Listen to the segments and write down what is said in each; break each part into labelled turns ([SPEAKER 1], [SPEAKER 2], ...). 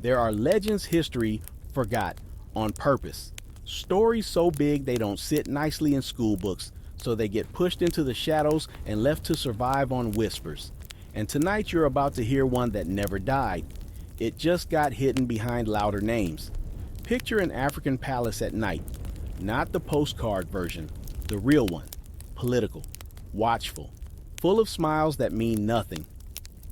[SPEAKER 1] There are legends history forgot on purpose. Stories so big they don't sit nicely in school books, so they get pushed into the shadows and left to survive on whispers. And tonight you're about to hear one that never died. It just got hidden behind louder names. Picture an African palace at night, not the postcard version, the real one, political, watchful, full of smiles that mean nothing.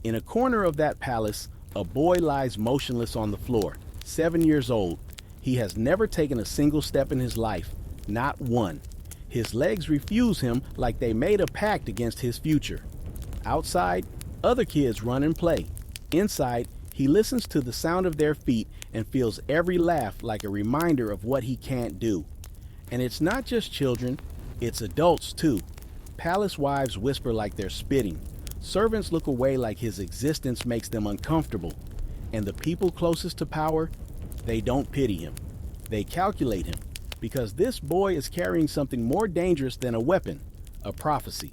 [SPEAKER 1] In a corner of that palace, a boy lies motionless on the floor, 7 years old. He has never taken a single step in his life, not one. His legs refuse him like they made a pact against his future. Outside, other kids run and play. Inside, he listens to the sound of their feet and feels every laugh like a reminder of what he can't do. And it's not just children, it's adults too. Palace wives whisper like they're spitting. Servants look away like his existence makes them uncomfortable. And the people closest to power, they don't pity him. They calculate him, because this boy is carrying something more dangerous than a weapon, a prophecy.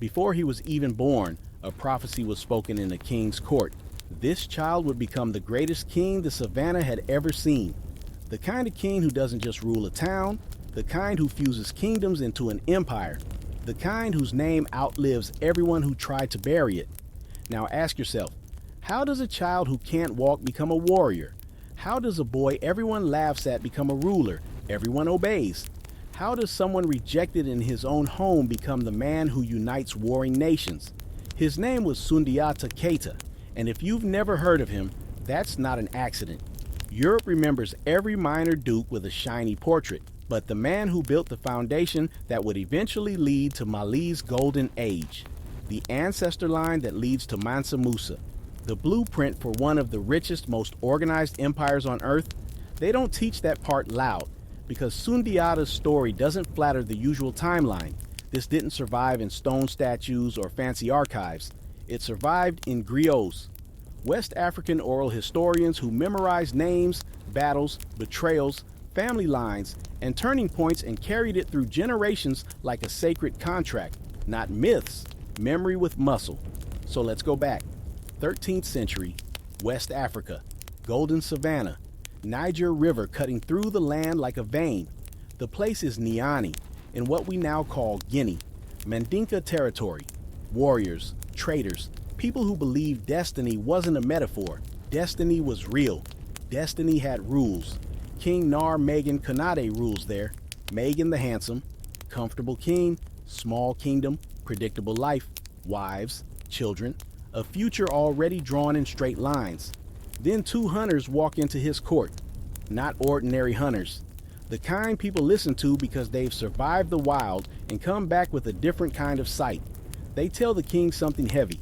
[SPEAKER 1] Before he was even born, a prophecy was spoken in a king's court. This child would become the greatest king the savannah had ever seen. The kind of king who doesn't just rule a town, the kind who fuses kingdoms into an empire, the kind whose name outlives everyone who tried to bury it. Now ask yourself, how does a child who can't walk become a warrior? How does a boy everyone laughs at become a ruler everyone obeys? How does someone rejected in his own home become the man who unites warring nations? His name was Sundiata Keita, and if you've never heard of him, that's not an accident. Europe remembers every minor duke with a shiny portrait, but the man who built the foundation that would eventually lead to Mali's golden age, the ancestor line that leads to Mansa Musa, the blueprint for one of the richest, most organized empires on earth. They don't teach that part loud, because Sundiata's story doesn't flatter the usual timeline. This didn't survive in stone statues or fancy archives. It survived in griots, West African oral historians who memorized names, battles, betrayals, family lines, and turning points and carried it through generations like a sacred contract, not myths, memory with muscle. So let's go back. 13th century, West Africa, golden savanna, Niger River cutting through the land like a vein. The place is Nani, in what we now call Guinea, Mandinka territory. Warriors, traders, people who believed destiny wasn't a metaphor. Destiny was real. Destiny had rules. King Nar Megan Kanade rules there. Megan the handsome, comfortable king, small kingdom, predictable life, wives, children, a future already drawn in straight lines. Then two hunters walk into his court. Not ordinary hunters. The kind people listen to because they've survived the wild and come back with a different kind of sight. They tell the king something heavy.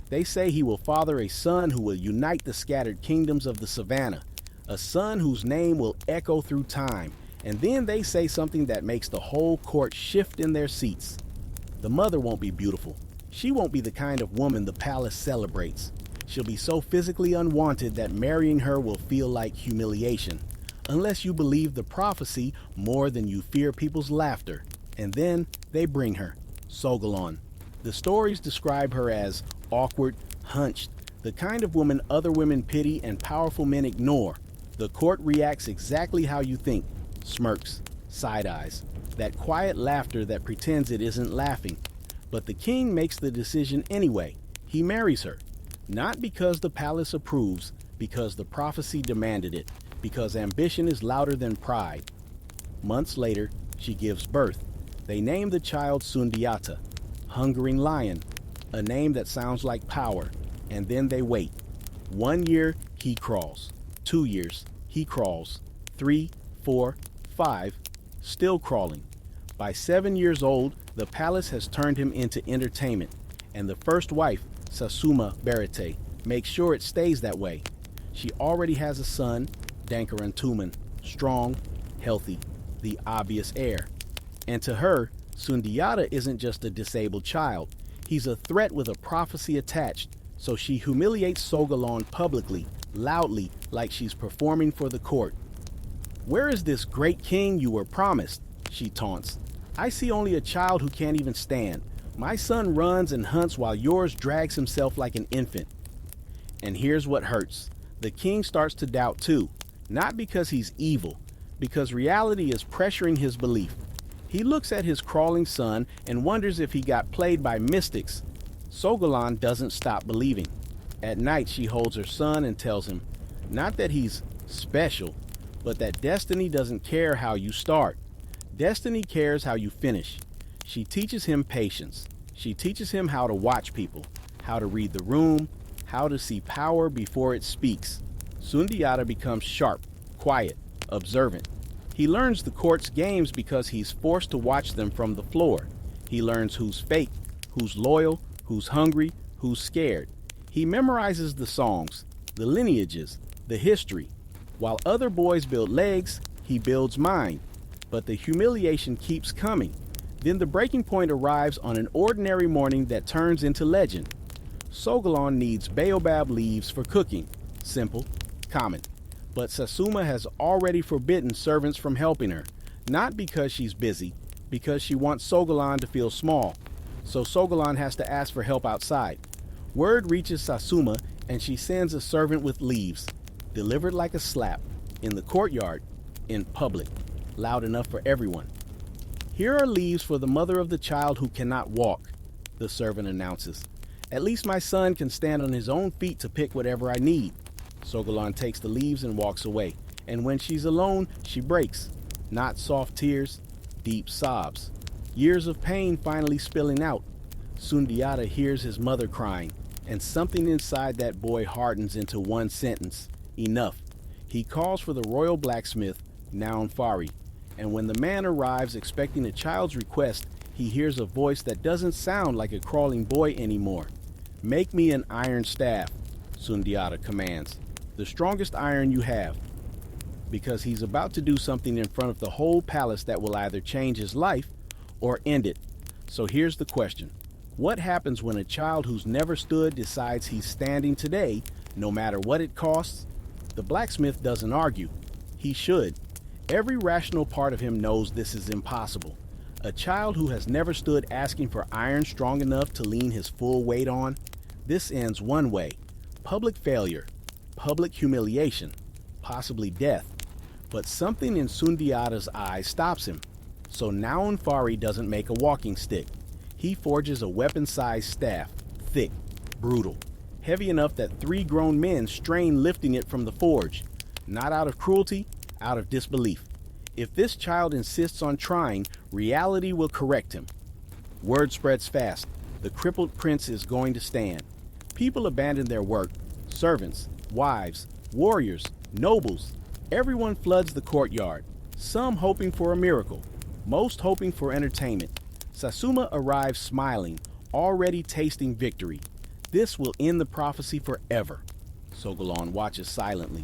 [SPEAKER 1] They say he will father a son who will unite the scattered kingdoms of the savannah, a son whose name will echo through time. And then they say something that makes the whole court shift in their seats. The mother won't be beautiful. She won't be the kind of woman the palace celebrates. She'll be so physically unwanted that marrying her will feel like humiliation, unless you believe the prophecy more than you fear people's laughter. And then they bring her, Sogolon. The stories describe her as awkward, hunched, the kind of woman other women pity and powerful men ignore. The court reacts exactly how you think, smirks, side eyes, that quiet laughter that pretends it isn't laughing. But the king makes the decision anyway. He marries her, not because the palace approves, because the prophecy demanded it, because ambition is louder than pride. Months later, she gives birth. They name the child Sundiata, hungering lion, a name that sounds like power, and then they wait. 1 year, he crawls. 2 years, he crawls. 3, 4, 5, still crawling. By 7 years old, the palace has turned him into entertainment, and the first wife, Sasuma Berete, makes sure it stays that way. She already has a son, Dankarantuman, strong, healthy, the obvious heir. And to her, Sundiata isn't just a disabled child. He's a threat with a prophecy attached, so she humiliates Sogolon publicly, loudly, like she's performing for the court. "Where is this great king you were promised?" she taunts. "I see only a child who can't even stand. My son runs and hunts while yours drags himself like an infant." And here's what hurts. The king starts to doubt too, not because he's evil, because reality is pressuring his belief. He looks at his crawling son and wonders if he got played by mystics. Sogolan doesn't stop believing. At night, she holds her son and tells him, not that he's special, but that destiny doesn't care how you start. Destiny cares how you finish. She teaches him patience. She teaches him how to watch people, how to read the room, how to see power before it speaks. Sundiata becomes sharp, quiet, observant. He learns the court's games because he's forced to watch them from the floor. He learns who's fake, who's loyal, who's hungry, who's scared. He memorizes the songs, the lineages, the history. While other boys build legs, he builds mind. But the humiliation keeps coming. Then the breaking point arrives on an ordinary morning that turns into legend. Sogolan needs baobab leaves for cooking. Simple, common. But Sasuma has already forbidden servants from helping her, not because she's busy, because she wants Sogolan to feel small. So Sogolan has to ask for help outside. Word reaches Sasuma and she sends a servant with leaves, delivered like a slap, in the courtyard, in public, loud enough for everyone. Here are leaves for the mother of the child who cannot walk, the servant announces. At least my son can stand on his own feet to pick whatever I need. Sogolan takes the leaves and walks away, and when she's alone, she breaks. Not soft tears, deep sobs. Years of pain finally spilling out. Sundiata hears his mother crying, and something inside that boy hardens into one sentence. Enough. He calls for the royal blacksmith, Naunfari, and when the man arrives expecting a child's request, he hears a voice that doesn't sound like a crawling boy anymore. Make me an iron staff, Sundiata commands. The strongest iron you have, because he's about to do something in front of the whole palace that will either change his life or end it. So here's the question. What happens when a child who's never stood decides he's standing today, no matter what it costs? The blacksmith doesn't argue. He should. Every rational part of him knows this is impossible. A child who has never stood asking for iron strong enough to lean his full weight on? This ends one way. Public failure. Public humiliation, possibly death. But something in Sundiata's eyes stops him. So Naunfari doesn't make a walking stick. He forges a weapon-sized staff, thick, brutal, heavy enough that 3 grown men strain lifting it from the forge. Not out of cruelty, out of disbelief. If this child insists on trying, reality will correct him. Word spreads fast. The crippled prince is going to stand. People abandon their work. Servants, wives, warriors, nobles. Everyone floods the courtyard, some hoping for a miracle, most hoping for entertainment. Sasuma arrives smiling, already tasting victory. This will end the prophecy forever. Sogolan watches silently.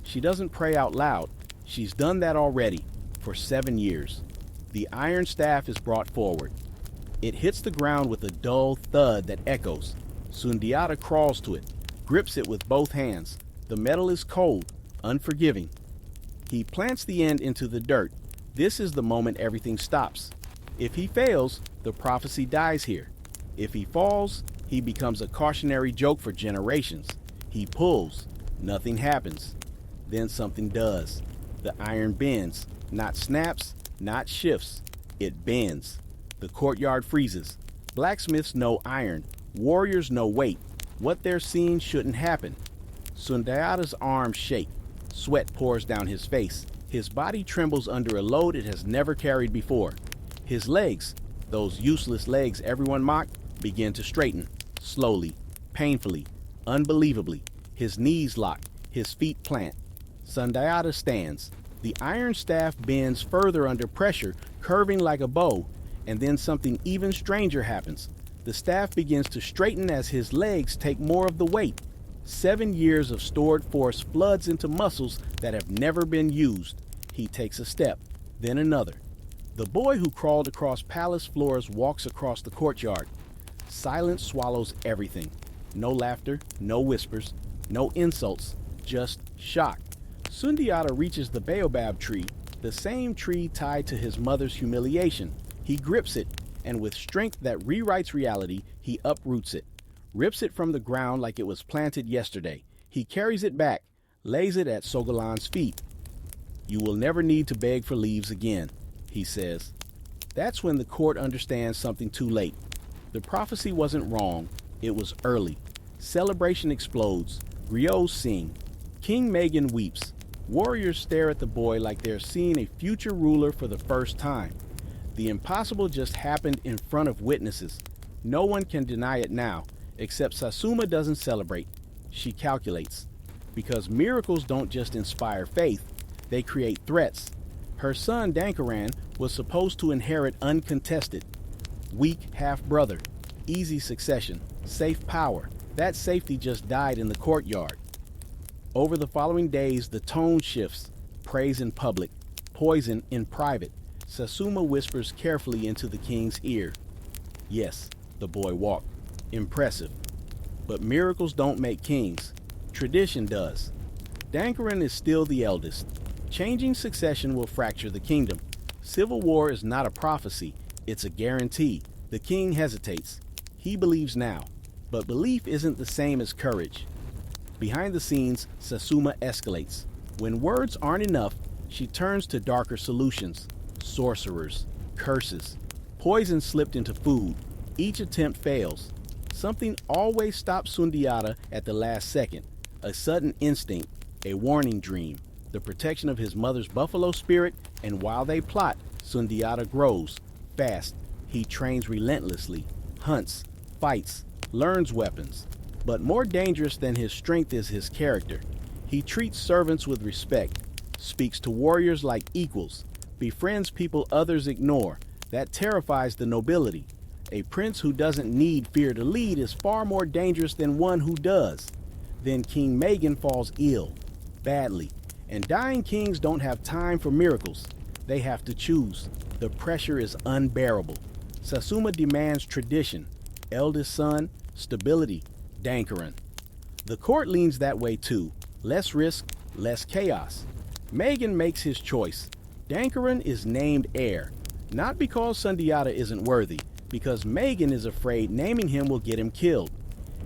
[SPEAKER 1] She doesn't pray out loud. She's done that already, for 7 years. The iron staff is brought forward. It hits the ground with a dull thud that echoes. Sundiata crawls to it, grips it with both hands. The metal is cold, unforgiving. He plants the end into the dirt. This is the moment everything stops. If he fails, the prophecy dies here. If he falls, he becomes a cautionary joke for generations. He pulls, nothing happens. Then something does. The iron bends, not snaps, not shifts. It bends. The courtyard freezes. Blacksmiths know iron. Warriors know weight. What they're seeing shouldn't happen. Sundiata's arms shake. Sweat pours down his face. His body trembles under a load it has never carried before. His legs, those useless legs everyone mocked, begin to straighten. Slowly, painfully, unbelievably. His knees lock. His feet plant. Sundiata stands. The iron staff bends further under pressure, curving like a bow, and then something even stranger happens. The staff begins to straighten as his legs take more of the weight. 7 years of stored force floods into muscles that have never been used. He takes a step, then another. The boy who crawled across palace floors walks across the courtyard. Silence swallows everything. No laughter, no whispers, no insults, just shock. Sundiata reaches the baobab tree, the same tree tied to his mother's humiliation. He grips it, and with strength that rewrites reality, he uproots it. Rips it from the ground like it was planted yesterday. He carries it back, lays it at Sogolan's feet. "You will never need to beg for leaves again," he says. That's when the court understands something too late. The prophecy wasn't wrong, it was early. Celebration explodes, griots sing, King Megan weeps. Warriors stare at the boy like they're seeing a future ruler for the first time. The impossible just happened in front of witnesses. No one can deny it now, except Sasuma doesn't celebrate. She calculates. Because miracles don't just inspire faith, they create threats. Her son Dankaran was supposed to inherit uncontested. Weak half-brother, easy succession, safe power. That safety just died in the courtyard. Over the following days, the tone shifts. Praise in public, poison in private. Sasuma whispers carefully into the king's ear. Yes, the boy walked. Impressive. But miracles don't make kings. Tradition does. Dankaran is still the eldest. Changing succession will fracture the kingdom. Civil war is not a prophecy, it's a guarantee. The king hesitates. He believes now. But belief isn't the same as courage. Behind the scenes, Sasuma escalates. When words aren't enough, she turns to darker solutions. Sorcerers, curses, poison slipped into food. Each attempt fails. Something always stops Sundiata at the last second. A sudden instinct, a warning dream, the protection of his mother's buffalo spirit, and while they plot, Sundiata grows. Fast, he trains relentlessly, hunts, fights, learns weapons. But more dangerous than his strength is his character. He treats servants with respect, speaks to warriors like equals, befriends people others ignore. That terrifies the nobility. A prince who doesn't need fear to lead is far more dangerous than one who does. Then King Megan falls ill, badly, and dying kings don't have time for miracles. They have to choose. The pressure is unbearable. Sasuma demands tradition, eldest son, stability, Dankaran. The court leans that way too. Less risk, less chaos. Megan makes his choice. Dankaran is named heir, not because Sundiata isn't worthy, because Megan is afraid naming him will get him killed.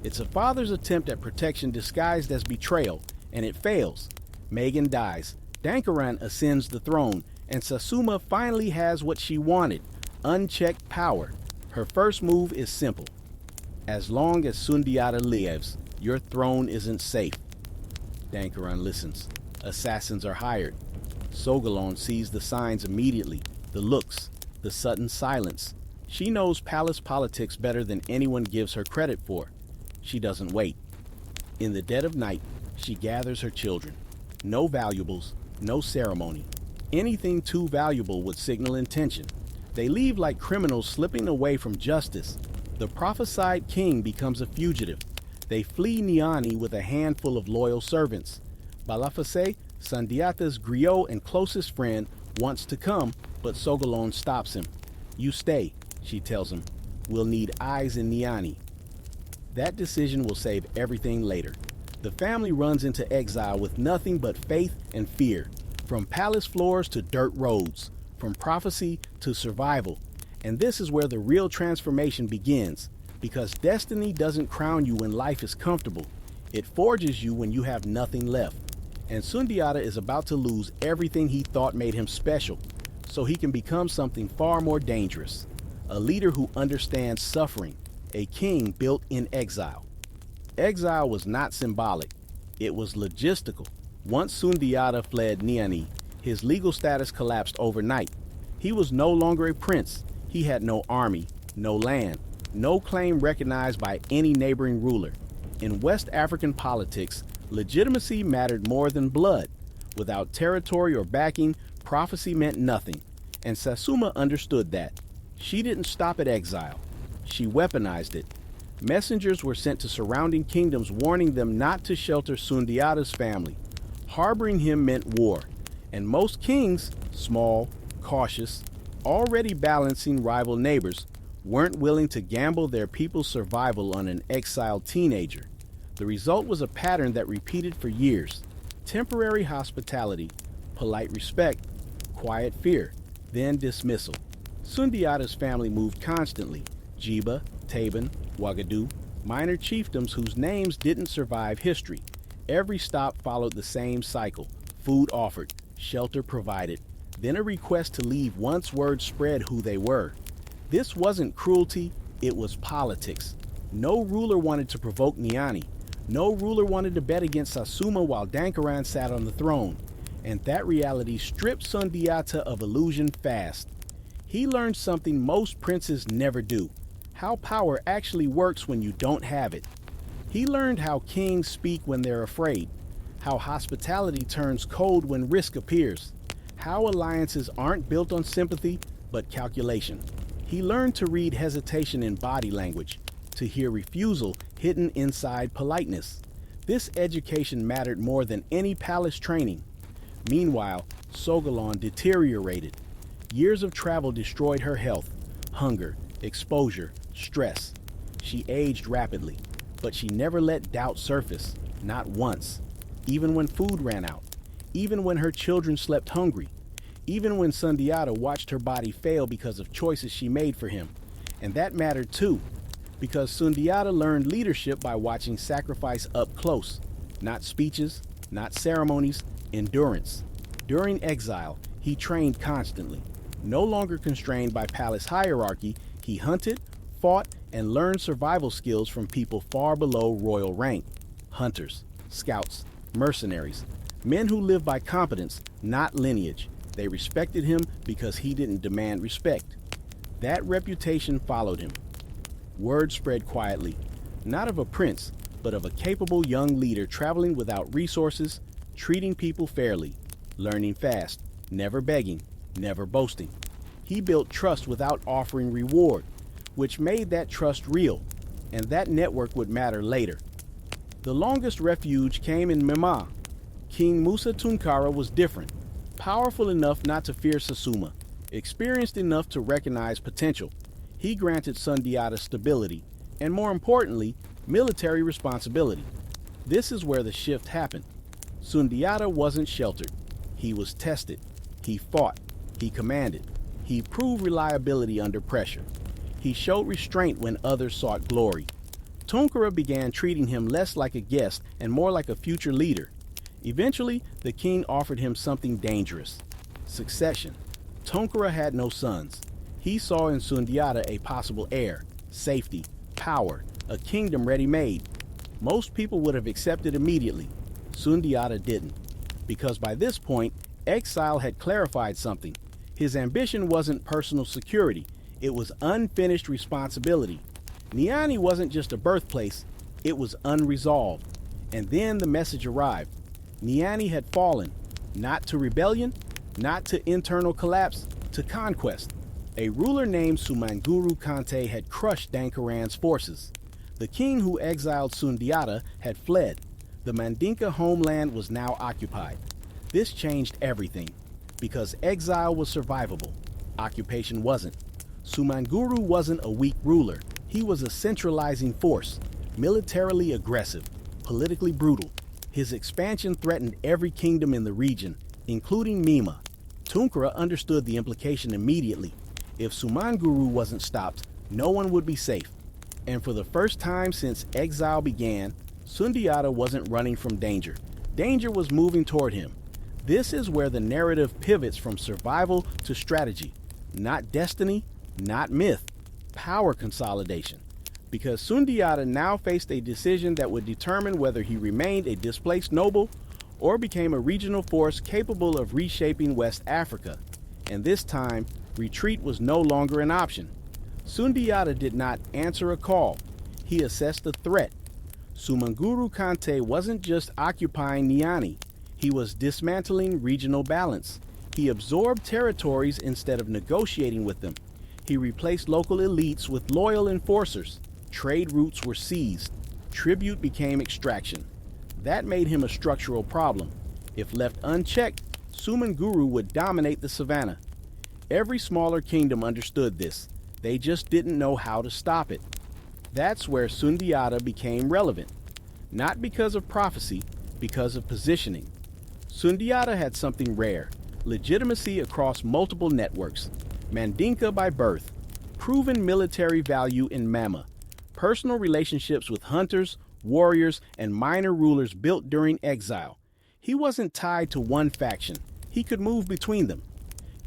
[SPEAKER 1] It's a father's attempt at protection disguised as betrayal, and it fails. Megan dies. Dankaran ascends the throne, and Sasuma finally has what she wanted, unchecked power. Her first move is simple. As long as Sundiata lives, your throne isn't safe. Dankaran listens. Assassins are hired. Sogalon sees the signs immediately, the looks, the sudden silence. She knows palace politics better than anyone gives her credit for. She doesn't wait. In the dead of night, she gathers her children. No valuables, no ceremony. Anything too valuable would signal intention. They leave like criminals slipping away from justice. The prophesied king becomes a fugitive. They flee Nani with a handful of loyal servants. Balafase, Sundiata's griot and closest friend, wants to come, but Sogalon stops him. "You stay," she tells him. "We'll need eyes in Nani." That decision will save everything later. The family runs into exile with nothing but faith and fear. From palace floors to dirt roads, from prophecy to survival. And this is where the real transformation begins, because destiny doesn't crown you when life is comfortable. It forges you when you have nothing left. And Sundiata is about to lose everything he thought made him special, so he can become something far more dangerous. A leader who understands suffering, a king built in exile. Exile was not symbolic, it was logistical. Once Sundiata fled Nani, his legal status collapsed overnight. He was no longer a prince. He had no army, no land, no claim recognized by any neighboring ruler. In West African politics, legitimacy mattered more than blood. Without territory or backing, prophecy meant nothing. And Sasuma understood that. She didn't stop at exile. She weaponized it. Messengers were sent to surrounding kingdoms warning them not to shelter Sundiata's family. Harboring him meant war. And most kings, small, cautious, already balancing rival neighbors, weren't willing to gamble their people's survival on an exiled teenager. The result was a pattern that repeated for years. Temporary hospitality, polite respect, quiet fear, then dismissal. Sundiata's family moved constantly. Jiba, Taban, Wagadu, minor chiefdoms whose names didn't survive history. Every stop followed the same cycle: food offered, shelter provided, then a request to leave once word spread who they were. This wasn't cruelty, it was politics. No ruler wanted to provoke Nani. No ruler wanted to bet against Sasuma while Dankaran sat on the throne. And that reality stripped Sundiata of illusion fast. He learned something most princes never do: how power actually works when you don't have it. He learned how kings speak when they're afraid, how hospitality turns cold when risk appears, how alliances aren't built on sympathy but calculation. He learned to read hesitation in body language, to hear refusal hidden inside politeness. This education mattered more than any palace training. Meanwhile, Sogalon deteriorated. Years of travel destroyed her health: hunger, exposure, stress. She aged rapidly, but she never let doubt surface, not once. Even when food ran out, even when her children slept hungry, even when Sundiata watched her body fail because of choices she made for him. And that mattered too, because Sundiata learned leadership by watching sacrifice up close. Not speeches, not ceremonies, endurance. During exile, he trained constantly. No longer constrained by palace hierarchy, he hunted, fought, and learned survival skills from people far below royal rank. Hunters, scouts, mercenaries, men who lived by competence, not lineage. They respected him because he didn't demand respect. That reputation followed him. Word spread quietly, not of a prince, but of a capable young leader traveling without resources, treating people fairly, learning fast, never begging, never boasting. He built trust without offering reward, which made that trust real, and that network would matter later. The longest refuge came in Mema. King Musa Tunkara was different, powerful enough not to fear Sasuma, experienced enough to recognize potential. He granted Sundiata stability, and more importantly, military responsibility. This is where the shift happened. Sundiata wasn't sheltered. He was tested. He fought. He commanded. He proved reliability under pressure. He showed restraint when others sought glory. Tunkara began treating him less like a guest and more like a future leader. Eventually, the king offered him something dangerous: succession. Tunkara had no sons. He saw in Sundiata a possible heir, safety, power, a kingdom ready-made. Most people would have accepted immediately. Sundiata didn't, because by this point, Exile had clarified something. His ambition wasn't personal security, it was unfinished responsibility. Nani wasn't just a birthplace, it was unresolved. And then the message arrived. Nani had fallen, not to rebellion, not to internal collapse, to conquest. A ruler named Sumanguru Kante had crushed Dankaran's forces. The king who exiled Sundiata had fled. The Mandinka homeland was now occupied. This changed everything, because exile was survivable. Occupation wasn't. Sumanguru wasn't a weak ruler. He was a centralizing force, militarily aggressive, politically brutal. His expansion threatened every kingdom in the region, including Mima. Tunkara understood the implication immediately. If Sumanguru wasn't stopped, no one would be safe. And for the first time since exile began, Sundiata wasn't running from danger. Danger was moving toward him. This is where the narrative pivots from survival to strategy. Not destiny, not myth, power consolidation. Because Sundiata now faced a decision that would determine whether he remained a displaced noble or became a regional force capable of reshaping West Africa. And this time, retreat was no longer an option. Sundiata did not answer a call. He assessed the threat. Sumanguru Kante wasn't just occupying Nani. He was dismantling regional balance. He absorbed territories instead of negotiating with them. He replaced local elites with loyal enforcers. Trade routes were seized. Tribute became extraction. That made him a structural problem. If left unchecked, Sumanguru would dominate the savannah. Every smaller kingdom understood this. They just didn't know how to stop it. That's where Sundiata became relevant. Not because of prophecy, because of positioning. Sundiata had something rare: legitimacy across multiple networks, Mandinka by birth, proven military value in Mama, personal relationships with hunters, warriors, and minor rulers built during exile. He wasn't tied to one faction. He could move between them.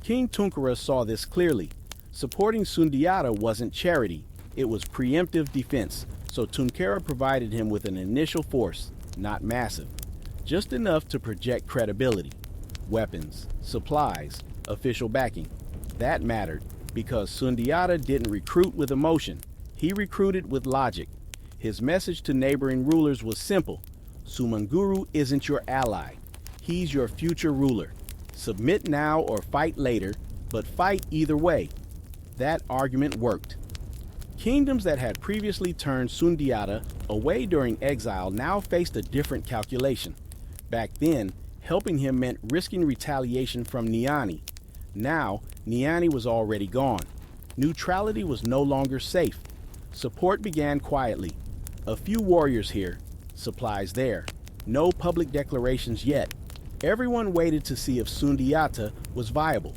[SPEAKER 1] King Tunkara saw this clearly. Supporting Sundiata wasn't charity, it was preemptive defense, so Tunkara provided him with an initial force, not massive, just enough to project credibility. Weapons, supplies, official backing. That mattered, because Sundiata didn't recruit with emotion, he recruited with logic. His message to neighboring rulers was simple: Sumanguru isn't your ally, he's your future ruler. Submit now or fight later, but fight either way. That argument worked. Kingdoms that had previously turned Sundiata away during exile now faced a different calculation. Back then, helping him meant risking retaliation from Nani. Now, Nani was already gone. Neutrality was no longer safe. Support began quietly. A few warriors here, supplies there. No public declarations yet. Everyone waited to see if Sundiata was viable.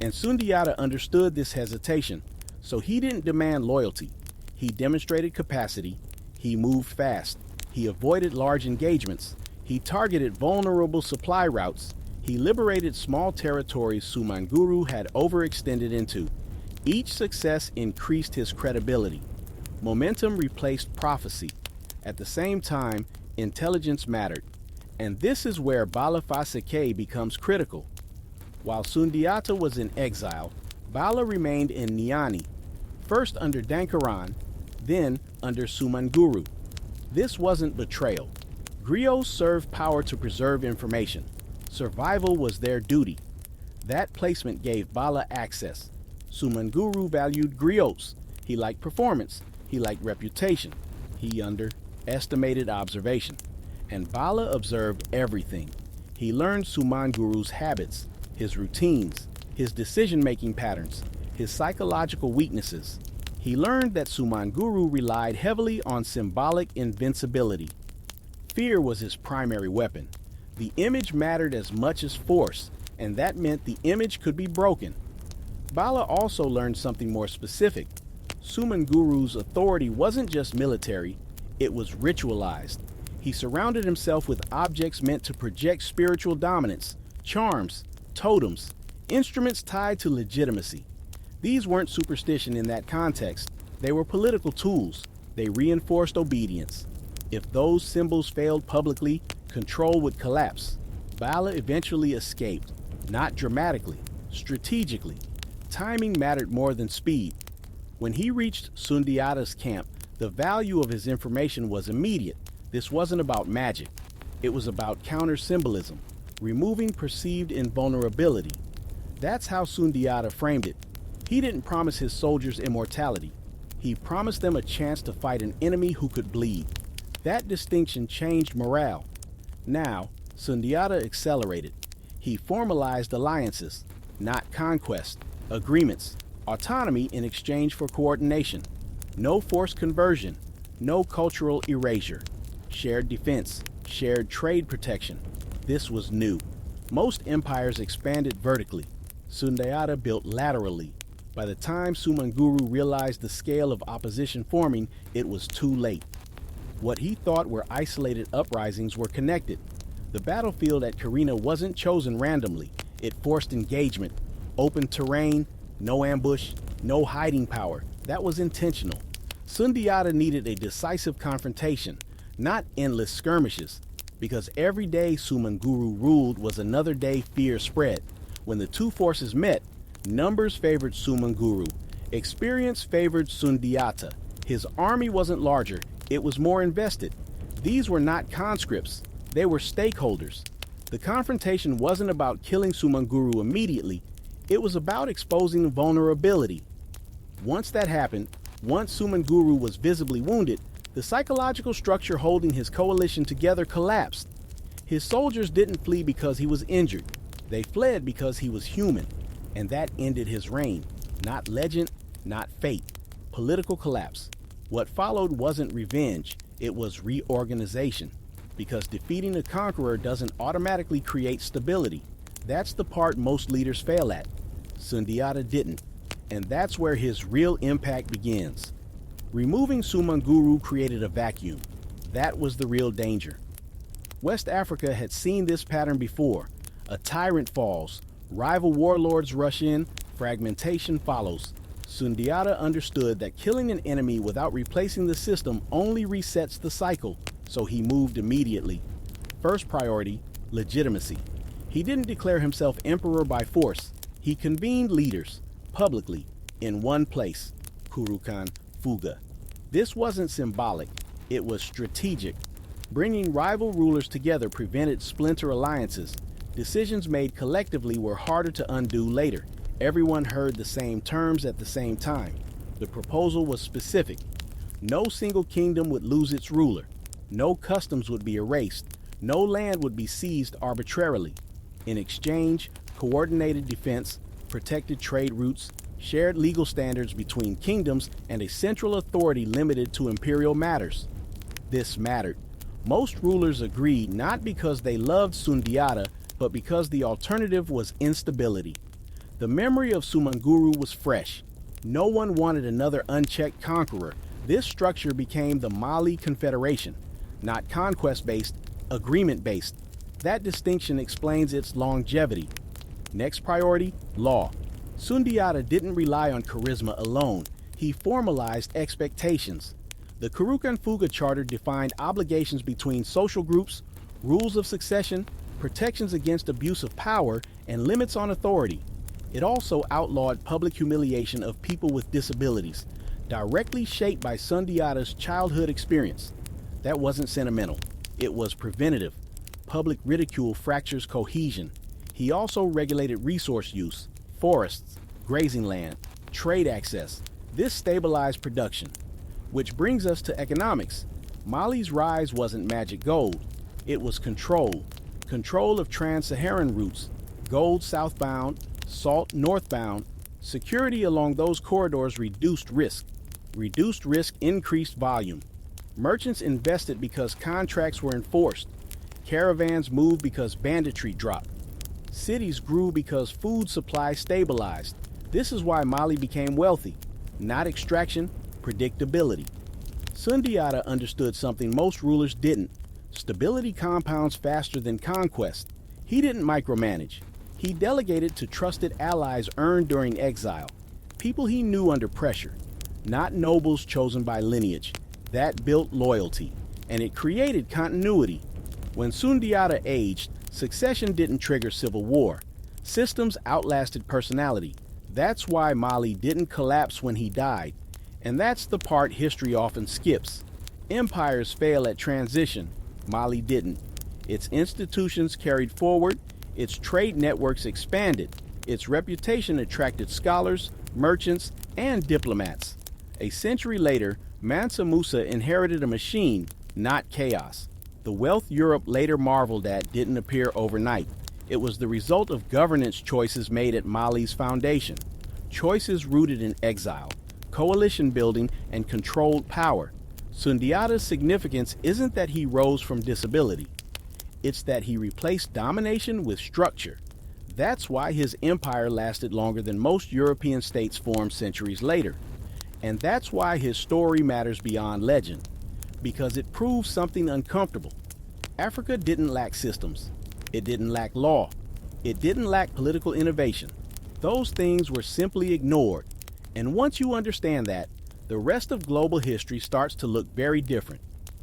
[SPEAKER 1] And Sundiata understood this hesitation, so he didn't demand loyalty. He demonstrated capacity. He moved fast. He avoided large engagements. He targeted vulnerable supply routes. He liberated small territories Sumanguru had overextended into. Each success increased his credibility. Momentum replaced prophecy. At the same time, intelligence mattered. And this is where Bala Faseke becomes critical. While Sundiata was in exile, Bala remained in Nani, first under Dankaran, then under Sumanguru. This wasn't betrayal. Griots served power to preserve information. Survival was their duty. That placement gave Bala access. Sumanguru valued griots. He liked performance. He liked reputation. He underestimated observation. And Bala observed everything. He learned Sumanguru's habits, his routines, his decision-making patterns, his psychological weaknesses. He learned that Sumanguru relied heavily on symbolic invincibility. Fear was his primary weapon. The image mattered as much as force, and that meant the image could be broken. Bala also learned something more specific. Sumanguru's authority wasn't just military, it was ritualized. He surrounded himself with objects meant to project spiritual dominance, charms, totems, instruments tied to legitimacy. These weren't superstition in that context. They were political tools. They reinforced obedience. If those symbols failed publicly, control would collapse. Bala eventually escaped, not dramatically, strategically. Timing mattered more than speed. When he reached Sundiata's camp, the value of his information was immediate. This wasn't about magic. It was about counter-symbolism, removing perceived invulnerability. That's how Sundiata framed it. He didn't promise his soldiers immortality. He promised them a chance to fight an enemy who could bleed. That distinction changed morale. Now, Sundiata accelerated. He formalized alliances, not conquest, agreements, autonomy in exchange for coordination. No forced conversion, no cultural erasure. Shared defense, shared trade protection. This was new. Most empires expanded vertically. Sundiata built laterally. By the time Sumanguru realized the scale of opposition forming, it was too late. What he thought were isolated uprisings were connected. The battlefield at Karina wasn't chosen randomly. It forced engagement. Open terrain, no ambush, no hiding power. That was intentional. Sundiata needed a decisive confrontation, not endless skirmishes, because every day Sumanguru ruled was another day fear spread. When the two forces met, numbers favored Sumanguru, experience favored Sundiata. His army wasn't larger, it was more invested. These were not conscripts, they were stakeholders. The confrontation wasn't about killing Sumanguru immediately, it was about exposing vulnerability. Once that happened, once Sumanguru was visibly wounded, the psychological structure holding his coalition together collapsed. His soldiers didn't flee because he was injured. They fled because he was human. And that ended his reign. Not legend, not fate. Political collapse. What followed wasn't revenge, it was reorganization. Because defeating a conqueror doesn't automatically create stability. That's the part most leaders fail at. Sundiata didn't. And that's where his real impact begins. Removing Sumanguru created a vacuum. That was the real danger. West Africa had seen this pattern before. A tyrant falls, rival warlords rush in, fragmentation follows. Sundiata understood that killing an enemy without replacing the system only resets the cycle, so he moved immediately. First priority, legitimacy. He didn't declare himself emperor by force. He convened leaders, publicly, in one place, Kurukan Fuga. This wasn't symbolic, it was strategic. Bringing rival rulers together prevented splinter alliances. Decisions made collectively were harder to undo later. Everyone heard the same terms at the same time. The proposal was specific. No single kingdom would lose its ruler. No customs would be erased. No land would be seized arbitrarily. In exchange, coordinated defense, protected trade routes, shared legal standards between kingdoms, and a central authority limited to imperial matters. This mattered. Most rulers agreed not because they loved Sundiata, but because the alternative was instability. The memory of Sumanguru was fresh. No one wanted another unchecked conqueror. This structure became the Mali Confederation, not conquest-based, agreement-based. That distinction explains its longevity. Next priority, law. Sundiata didn't rely on charisma alone. He formalized expectations. The Kurukan Fuga Charter defined obligations between social groups, rules of succession, protections against abuse of power, and limits on authority. It also outlawed public humiliation of people with disabilities, directly shaped by Sundiata's childhood experience. That wasn't sentimental. It was preventative. Public ridicule fractures cohesion. He also regulated resource use, forests, grazing land, trade access. This stabilized production. Which brings us to economics. Mali's rise wasn't magic gold. It was control. Control of trans-Saharan routes, gold southbound, salt northbound. Security along those corridors reduced risk. Reduced risk increased volume. Merchants invested because contracts were enforced. Caravans moved because banditry dropped. Cities grew because food supply stabilized. This is why Mali became wealthy. Not extraction, predictability. Sundiata understood something most rulers didn't. Stability compounds faster than conquest. He didn't micromanage. He delegated to trusted allies earned during exile. People he knew under pressure. Not nobles chosen by lineage. That built loyalty. And it created continuity. When Sundiata aged, succession didn't trigger civil war. Systems outlasted personality. That's why Mali didn't collapse when he died. And that's the part history often skips. Empires fail at transition. Mali didn't. Its institutions carried forward. Its trade networks expanded. Its reputation attracted scholars, merchants, and diplomats. A century later, Mansa Musa inherited a machine, not chaos. The wealth Europe later marveled at didn't appear overnight. It was the result of governance choices made at Mali's foundation. Choices rooted in exile, coalition building, and controlled power. Sundiata's significance isn't that he rose from disability. It's that he replaced domination with structure. That's why his empire lasted longer than most European states formed centuries later. And that's why his story matters beyond legend. Because it proves something uncomfortable. Africa didn't lack systems. It didn't lack law. It didn't lack political innovation. Those things were simply ignored. And once you understand that, the rest of global history starts to look very different.